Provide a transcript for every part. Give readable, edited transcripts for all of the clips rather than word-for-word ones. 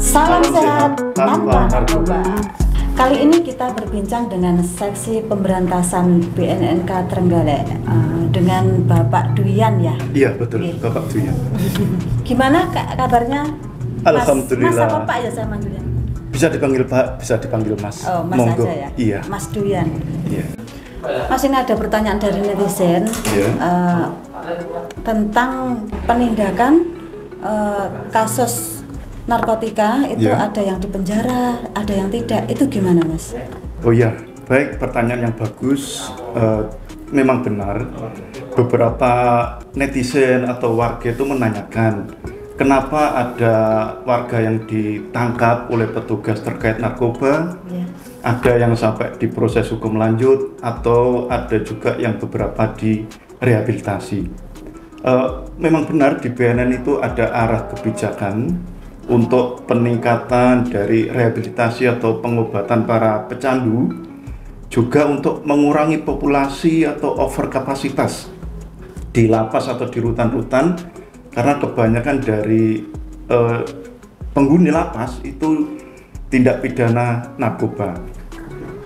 Salam sehat tanpa narkoba. narkoba. Kali ini kita berbincang dengan seksi pemberantasan BNNK Trenggalek dengan Bapak Duyan ya. Iya betul, Oke. Bapak Duyan. Gimana kabarnya? Alhamdulillah. Mas apa Pak ya saya manggilnya? Bisa dipanggil Pak, bisa dipanggil Mas. Oh, Mas Monggo. aja ya. Iya. Mas Duyan. Iya. Mas, ini ada pertanyaan dari netizen Iya. tentang penindakan kasus narkotika itu Iya. ada yang dipenjara, ada yang tidak. Itu gimana, Mas? Oh ya, baik, pertanyaan yang bagus. Memang benar, beberapa netizen atau warga itu menanyakan kenapa ada warga yang ditangkap oleh petugas terkait narkoba, Ya. ada yang sampai diproses hukum lanjut, atau ada juga yang beberapa direhabilitasi. Memang benar di BNN itu ada arah kebijakan untuk peningkatan dari rehabilitasi atau pengobatan para pecandu, juga untuk mengurangi populasi atau overkapasitas di lapas atau di rutan-rutan, karena kebanyakan dari penghuni lapas itu tindak pidana narkoba.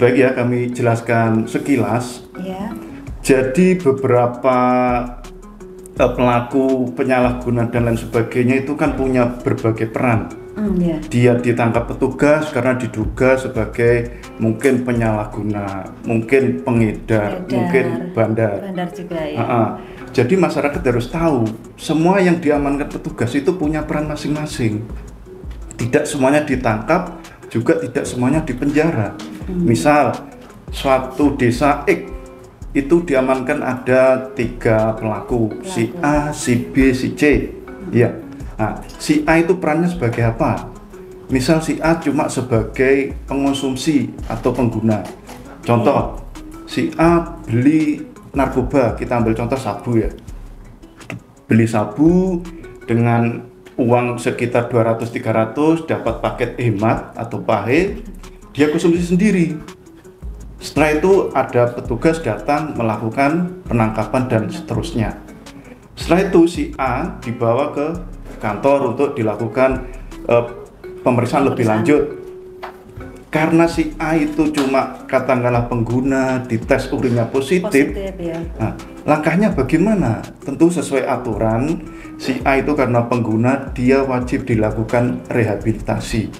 Baik ya, kami jelaskan sekilas. Ya. Jadi beberapa pelaku penyalahguna dan lain sebagainya itu kan punya berbagai peran. Ya. Dia ditangkap petugas karena diduga sebagai mungkin penyalahguna, mungkin pengedar, mungkin bandar. Bandar juga ya. Jadi masyarakat harus tahu semua yang diamankan petugas itu punya peran masing-masing. Tidak semuanya ditangkap, juga tidak semuanya dipenjara. Misal suatu desa X itu diamankan ada 3 pelaku, si A, si B, si C. Ya. Nah, si A itu perannya sebagai apa? Misal si A cuma sebagai pengonsumsi atau pengguna. Contoh, si A beli narkoba, kita ambil contoh sabu ya. Beli sabu dengan uang sekitar 200-300, dapat paket hemat atau pahe, dia konsumsi sendiri. Setelah itu ada petugas datang melakukan penangkapan dan seterusnya. Setelah itu si A dibawa ke kantor untuk dilakukan pemeriksaan lebih lanjut. Karena si A itu cuma katakanlah pengguna, dites urinnya positif Ya. Nah, langkahnya bagaimana? Tentu sesuai aturan, si A itu karena pengguna, dia wajib dilakukan rehabilitasi.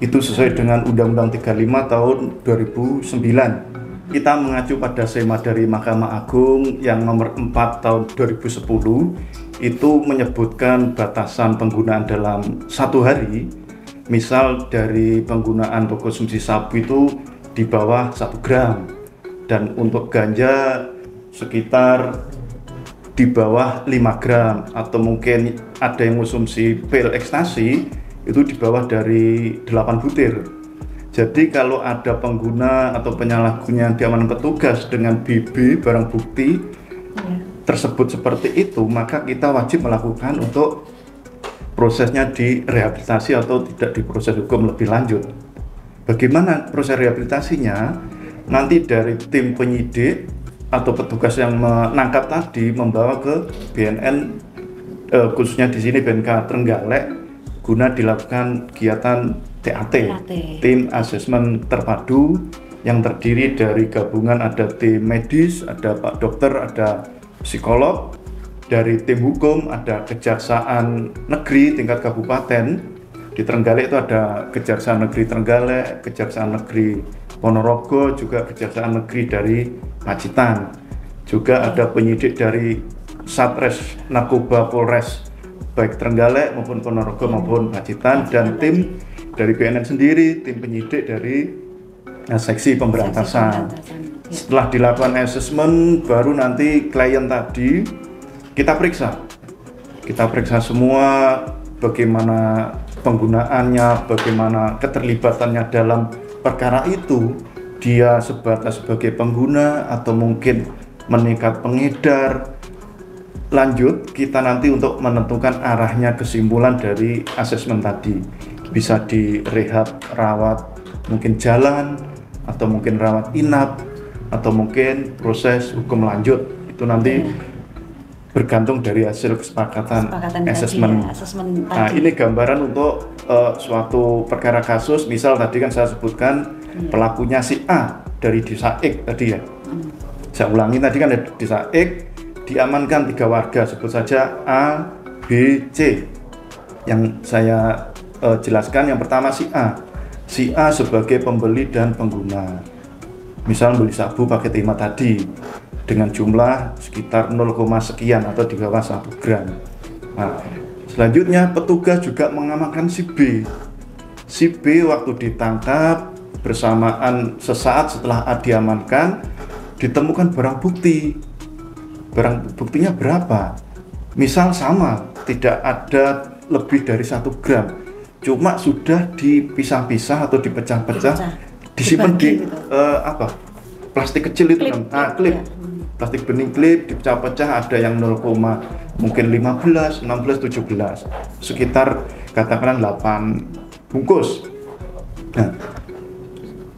Itu sesuai dengan Undang-Undang 35 tahun 2009. Kita mengacu pada SEMA dari Mahkamah Agung yang nomor 4 tahun 2010, itu menyebutkan batasan penggunaan dalam 1 hari. Misal dari penggunaan atau konsumsi sabu itu di bawah 1 gram, dan untuk ganja sekitar di bawah 5 gram, atau mungkin ada yang konsumsi pil ekstasi itu di bawah dari 8 butir. Jadi kalau ada pengguna atau penyalahguna yang diamankan petugas dengan BB barang bukti tersebut seperti itu, maka kita wajib melakukan untuk prosesnya direhabilitasi atau tidak diproses hukum lebih lanjut. Bagaimana proses rehabilitasinya? Nanti dari tim penyidik atau petugas yang menangkap tadi membawa ke BNN, khususnya di sini BNK Trenggalek, guna dilakukan kegiatan TAT, tim asesmen terpadu, yang terdiri dari gabungan ada tim medis, ada Pak Dokter, ada psikolog, dari tim hukum ada Kejaksaan Negeri tingkat kabupaten. Di Trenggalek itu ada Kejaksaan Negeri Trenggalek, Kejaksaan Negeri Ponorogo, juga Kejaksaan Negeri dari Pacitan. Juga ada penyidik dari Satres Narkoba Polres baik Trenggalek maupun Ponorogo maupun Pacitan, dan tim dari BNN sendiri, tim penyidik dari seksi pemberantasan. Setelah dilakukan asesmen, baru nanti klien tadi kita periksa semua, bagaimana penggunaannya, bagaimana keterlibatannya dalam perkara itu, dia sebatas sebagai pengguna atau mungkin meningkat pengedar. Lanjut kita nanti untuk menentukan arahnya, kesimpulan dari asesmen tadi, bisa direhab, rawat, mungkin jalan, atau mungkin rawat inap, atau mungkin proses hukum lanjut. Itu nanti bergantung dari hasil kesepakatan asesmen. Asesmen Nah, tadi. ini gambaran untuk suatu perkara kasus. Misal tadi kan saya sebutkan pelakunya si A dari desa X tadi ya. Saya ulangi, tadi kan ada desa X, diamankan 3 warga, sebut saja A, B, C. Yang saya jelaskan, yang pertama si A. Si A sebagai pembeli dan pengguna. Misal beli sabu pakai timah tadi dengan jumlah sekitar 0, sekian atau di bawah 1 gram. Nah, selanjutnya petugas juga mengamankan si B. Si B waktu ditangkap bersamaan sesaat setelah A diamankan, ditemukan barang bukti. Barang buktinya berapa? Misal sama, tidak ada lebih dari 1 gram. Cuma sudah dipisah-pisah atau dipecah-pecah, disimpan di gitu. plastik kecil itu Klip, kan, klip. ya. Plastik bening klip dipecah-pecah, ada yang 0, mungkin 15, 16, 17, sekitar katakanlah 8 bungkus. Nah,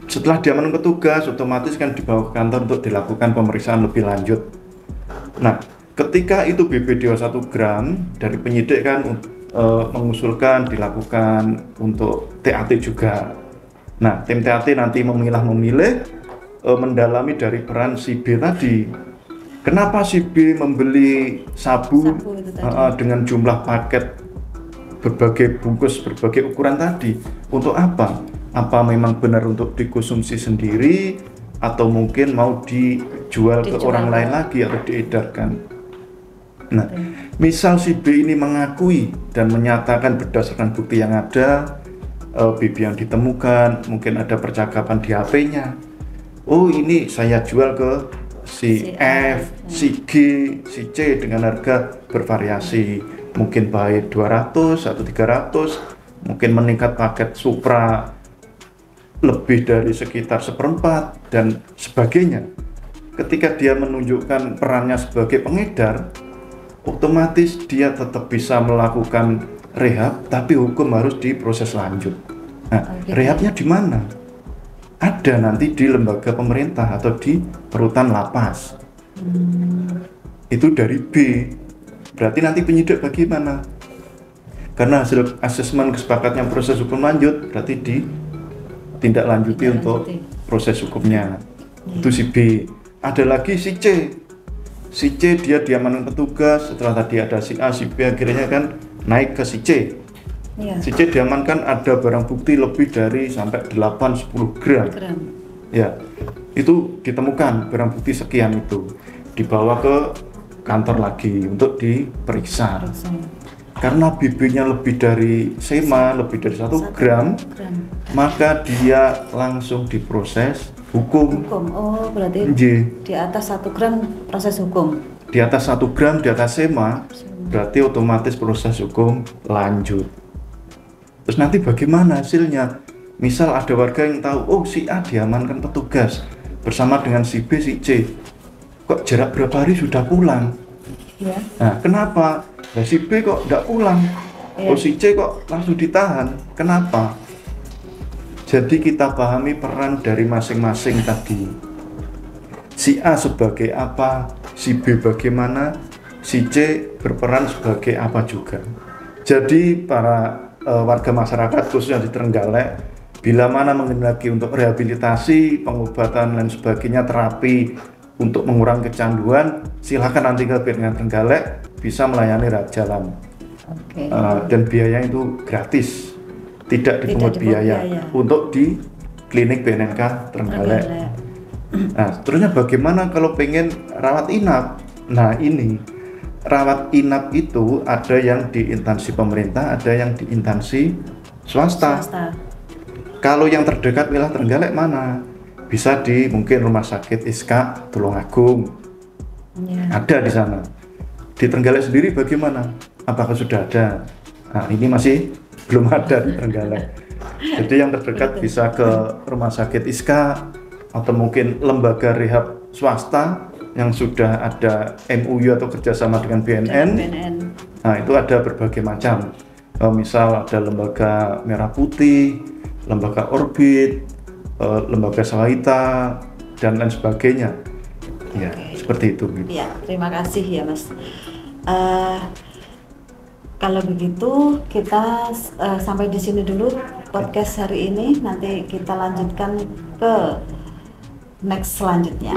setelah diamankan petugas, otomatis kan dibawa ke kantor untuk dilakukan pemeriksaan lebih lanjut. Nah, ketika itu BB di 1 gram, dari penyidik kan mengusulkan dilakukan untuk TAT juga. Nah, tim TAT nanti memilah-memilih, mendalami dari peran si B tadi. Kenapa si B membeli sabu itu tadi. dengan jumlah paket berbagai bungkus, berbagai ukuran tadi? Untuk apa? Apa memang benar untuk dikonsumsi sendiri atau mungkin mau dijual ke orang lain lagi atau diedarkan? Nah, misal si B ini mengakui dan menyatakan berdasarkan bukti yang ada, BB yang ditemukan, mungkin ada percakapan di HP-nya. Oh, ini saya jual ke si F, si G, si C dengan harga bervariasi. Mungkin baik 200 atau 300, mungkin meningkat paket Supra lebih dari sekitar 1/4 dan sebagainya. Ketika dia menunjukkan perannya sebagai pengedar, otomatis dia tetap bisa melakukan rehab, tapi hukum harus diproses lanjut. Nah, rehabnya di mana? Ada nanti di lembaga pemerintah atau di rutan lapas. Itu dari B. Berarti nanti penyidik bagaimana? Karena hasil asesmen kesepakatan proses hukum lanjut, berarti ditindaklanjuti untuk proses hukumnya. Itu si B. Ada lagi si C. Si C dia diamankan petugas, setelah tadi ada si A, si B, akhirnya kan naik ke si C. Si C diamankan ada barang bukti lebih dari sampai 8-10 gram. Ya, itu ditemukan barang bukti sekian itu, dibawa ke kantor lagi untuk diperiksa. Karena BB-nya lebih dari SEMA, lebih dari 1 gram, maka dia langsung diproses hukum. Oh, berarti di atas 1 gram proses hukum. Di atas 1 gram, di atas SEMA, berarti otomatis proses hukum lanjut. Terus nanti bagaimana hasilnya? Misal ada warga yang tahu, oh si A diamankan petugas bersama dengan si B, si C. Kok jarak berapa hari sudah pulang? Ya. Nah, kenapa? Nah, si B kok tidak pulang? Oh si C kok langsung ditahan? Kenapa? Jadi kita pahami peran dari masing-masing tadi. Si A sebagai apa? Si B bagaimana? Si C berperan sebagai apa juga. Jadi para warga masyarakat khususnya di Trenggalek, bila mana mengendaki untuk rehabilitasi, pengobatan dan sebagainya, terapi untuk mengurangi kecanduan, silakan nanti ke BNN Trenggalek, bisa melayani rawat jalan. Dan biayanya itu gratis, tidak dipungut biaya untuk di klinik BNNK Trenggalek. Nah, terusnya bagaimana kalau pengen rawat inap? Nah, ini rawat inap itu ada yang di instansi pemerintah, ada yang di instansi swasta. Kalau yang terdekat wilayah Trenggalek mana? Bisa di mungkin Rumah Sakit ISKA Tulungagung. Ada di sana. Di Trenggalek sendiri bagaimana? Apakah sudah ada? Nah, ini masih belum ada di Trenggalek. Jadi yang terdekat bisa ke Rumah Sakit ISKA atau mungkin lembaga rehab swasta yang sudah ada MUU atau kerjasama dengan BNN. Nah, itu ada berbagai macam. Misal ada lembaga Merah Putih, lembaga Orbit, lembaga Sawaita, dan lain sebagainya. Ya, seperti itu. Ya, terima kasih ya Mas. Eh, Kalau begitu kita sampai di sini dulu podcast hari ini. Nanti kita lanjutkan ke next selanjutnya.